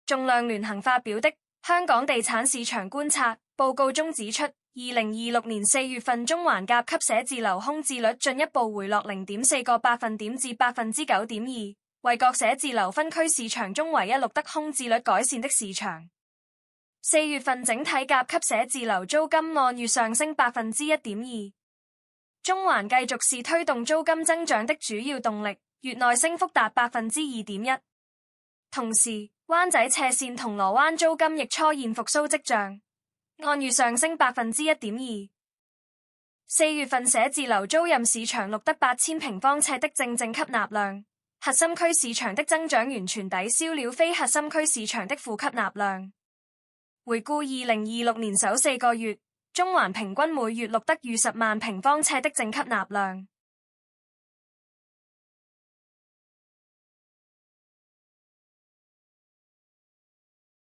仲量聯行發表的香港地產市場觀察報告中指出，2026年4月份中環甲級寫字樓空置率進一步回落0.4個百分點至 9.2%， 為各寫字樓分區市場中唯一錄得空置率改善的市場。4月份整體甲級寫字樓租金按月上升 1.2%， 中環繼續是推動租金增長的主要動力，月內升幅達 2.1%。同時，灣仔赤線銅鑼灣租金亦初現復甦跡象，按月上升 1.2%。4月份寫字樓租賃市場錄得8000平方尺的正吸納量，核心區市場的增長完全抵消了非核心區市場的負吸納量。回顧2026年首4個月，中環平均每月錄得逾10萬平方尺的正吸納量。